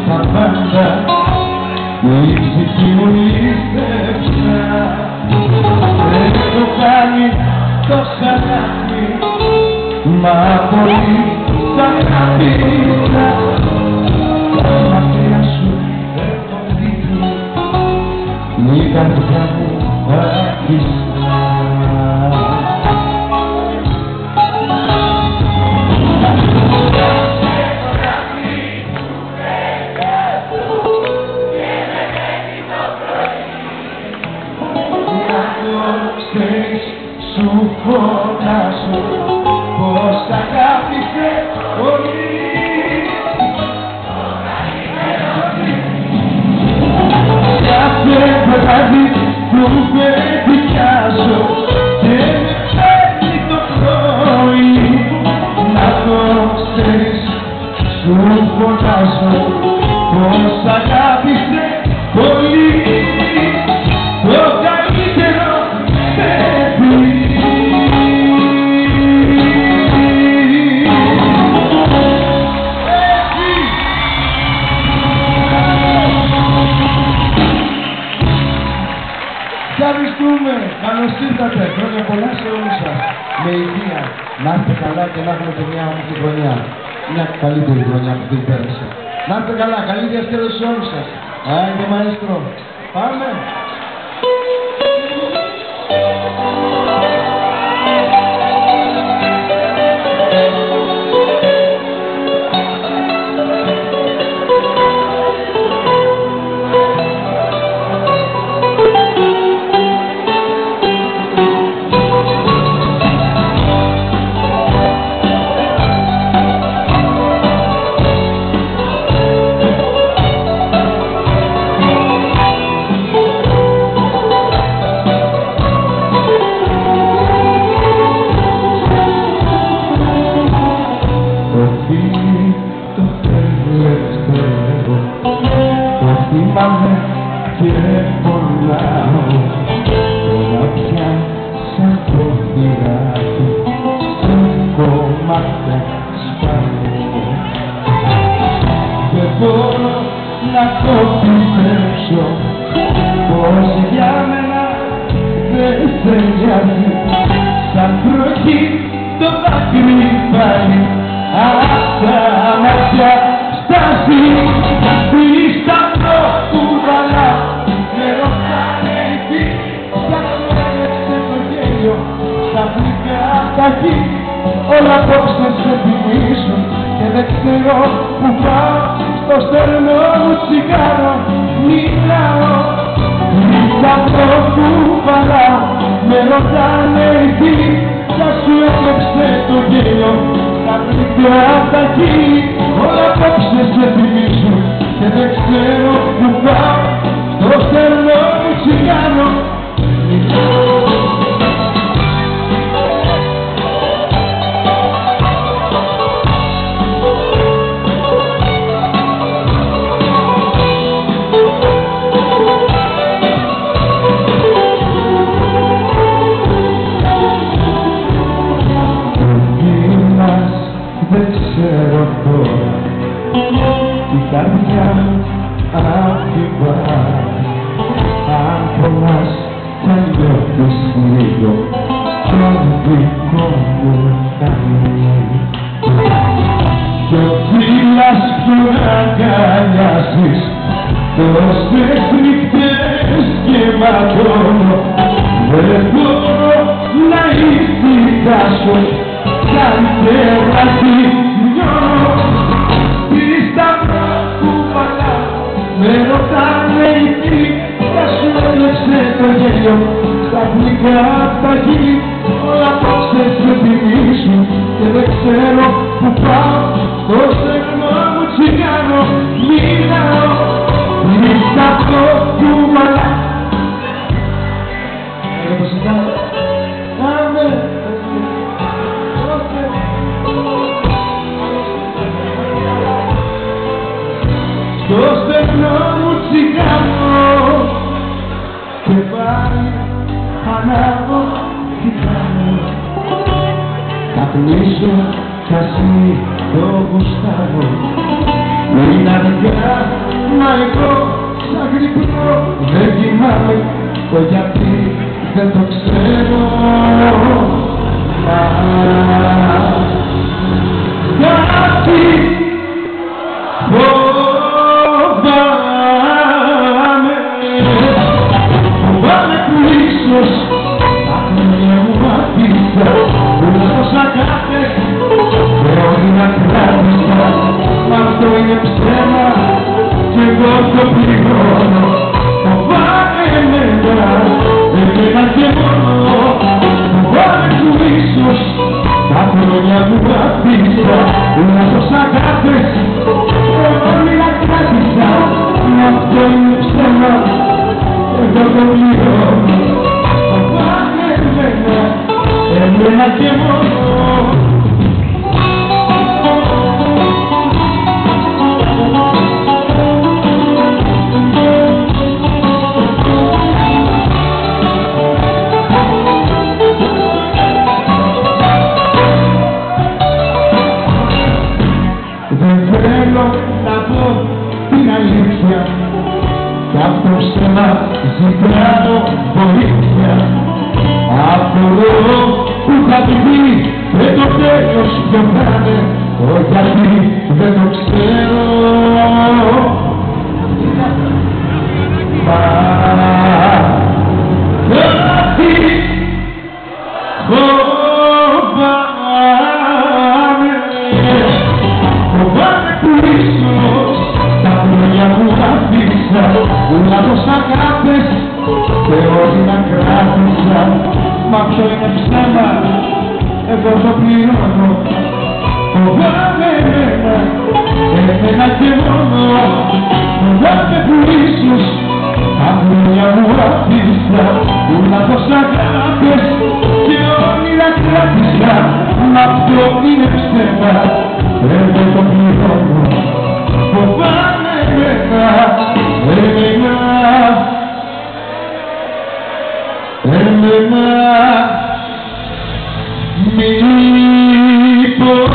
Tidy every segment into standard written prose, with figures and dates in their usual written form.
τα πάντα, η ψυχή μου λύσεψα. Δεν το κάνει το σαλάτι, μα πολύ σαν αγαπήσα. Μακριά σου έχω δείχνει, η καρδιά μου άρχισα. Σου φωνάζω πως σ' αγάπησε πολύ. Κάθε βράδυ που πετυχιάζω και με παίρνει το πρωί. Να το ξέρεις, σου φωνάζω πως σ' αγάπησε πολύ. Το καλύτερο παιδί. Ευχαριστούμε. Καλώς ήρθατε. Χρόνια πολλά σε όλους σας. Με υγεία. Να είστε καλά και να έχουμε και μια όμορφη χρονιά. Μια καλύτερη χρονιά που την πέρασε. Να είστε καλά. Καλή διασκέδαση σε όλους σας. Άιντε μαέστρο. Πάμε. Και πονάω τώρα πια σαν το πειράκι, σαν κομμάτια σπάω. Δεν μπορώ να το πιστέψω πως για μένα δεν σε νοιάζει. Σαν βροχή το δάκρυ πάλι απ' τα μάτια στάζει. Όλα απόψε σε θυμίζουν και δεν ξέρω που πάω. Στο στέρνο μου τσιγάρο μιλάω. Ρίχτα το κουβαλάω, με ρωτάνε οι φίλοι, θα σου έπαιξε το γέλιο στα γλυκά τα χείλη. Όλα απόψε σε θυμίζουν και δεν ξέρω που πάω. Στο στέρνο μου τσιγάρο μιλάω. Δεν ξέρω τώρα η καρδιά μου αφιβάλλει. Αν πονάς θα νιώθεις λίγο το δικό μου χαμί. Κι ο φίλας που αγκαλιάζεις τόσες νύχτες και ματώνω. Δεν μπορώ να ησυχάσω. Καλύτερα τι νιώνω. Τι σταυρό που παλάω, με ρωτάνε οι φίλοι, θα σου έλεξε το γέλιο στα γλυκά τα χείλη. Όλα απόψε σε θυμίζουν και δεν ξέρω που πάω. Το στεγνό μου τσιγάρο μιλάω. Τι σταυρό που παλάω. Στο στεγνό μου τσιγάρο και πάλι ανάβω κοιτάω. Καπνίζω κι ας μη το γουστάρω. Είναι αργά εγώ σαν γρυπνώ δεν κοιμάμαι, το γιατί δεν το ξέρω. Κάτι φοβάμαι που ίσως τα χρόνια μου αφήσα, όλα τόσα κάτες πρέπει να κράτησα, μα αυτό είναι ψέμα κι εγώ το πληρώνω. Φοβάμαι εμένα και μόνο, φοβάμαι που ίσως τα χρόνια μου αφήσα, όλα τόσα κάτες πρέπει να κράτησα, μα αυτό είναι ψέμα κι εγώ το πληρώνω. Φοβάμαι εμένα και μόνο. Να πω την αλήθεια κι αυτό ψέμα ζητάω βοήθεια. Απορώ που θα πει και το τέλος ποιο θα είναι, το γιατί δεν το ξέρω. Μα κάτι φοβάμαι που ίσως τα χρόνια μου αφήσα, όλα τόσα αγάπες και ό,τι να κράτησα, μα ποιο είναι ψέμα, εγώ το πληρώνω. Φοβάμαι εμένα και μόνο, φοβάμαι που ίσως τα χρόνια μου αφήσα, όλα τόσα αγάπες και ό,τι να κράτησα, μα ποιο είναι ψέμα, εγώ το πληρώνω. Φοβάμαι εμένα μήπως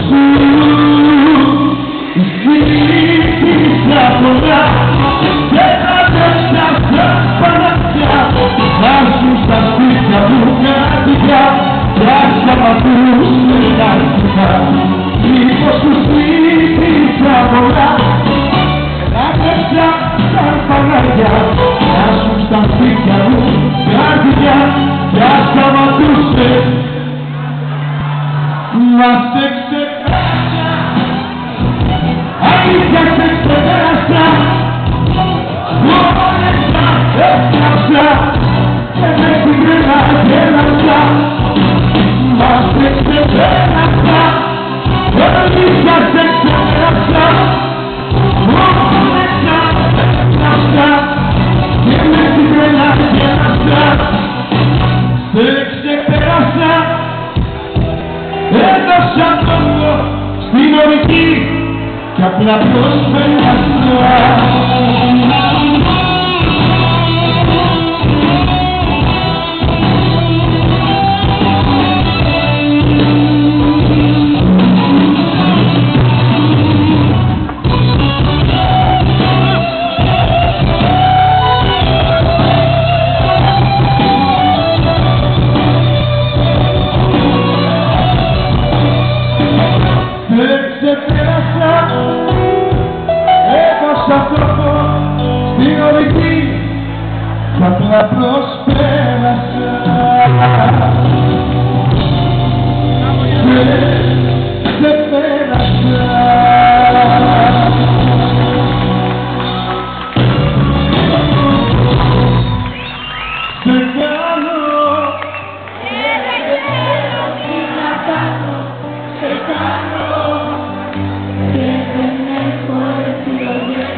σου ζήτησα πολλά και να δέξα σαν πανάκια, να σου στα σπίτια μου κάτοικια κι άσχαμα τους μελάχτηκα. Μήπως σου ζήτησα πολλά και να δέξα σαν πανάκια, να σου στα σπίτια μου κάτοικια κι άσχαμα τους να σε ξεπέρασα, αλήθεια σε ξεπέρασα, μπόρεσα, έφτασα και με την τρέλα γέλασα. Μα σε ξεπέρασα, αλήθεια σε ξεπέρασα, μπόρεσα, έφτασα και με την τρέλα γέλασα. Σε ξεπέρασα, έδωσα τόπο στην ορική κι απλά προσπέρασα. Έδωσα τρόπο στην ορική κι απλά προσπέρασα. Σε πέρασα. Σε κάνω τι να κάνω, σε κάνω και δεν έχω επιλογές.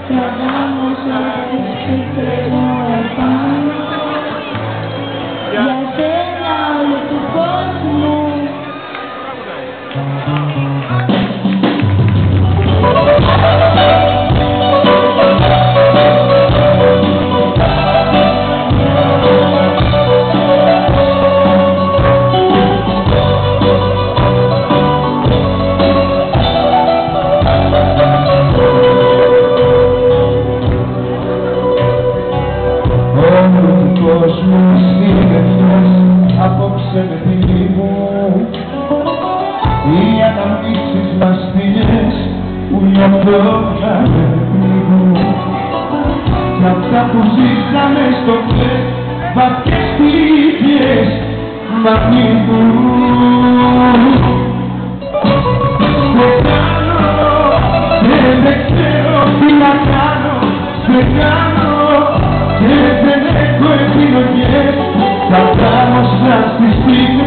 Τραβάμε σαν τις πίκρες μου επάνω. μας στιγμές που νιώθω χαρετρίγουν κι αυτά που ζήσαμε στο κλαις βαθιές πληγές μ' ανοίγουν. Σε κάνω και δεν ξέρω τι να κάνω, σε κάνω και δεν έχω επιλογές, θα κάνω σαν στις στιγμές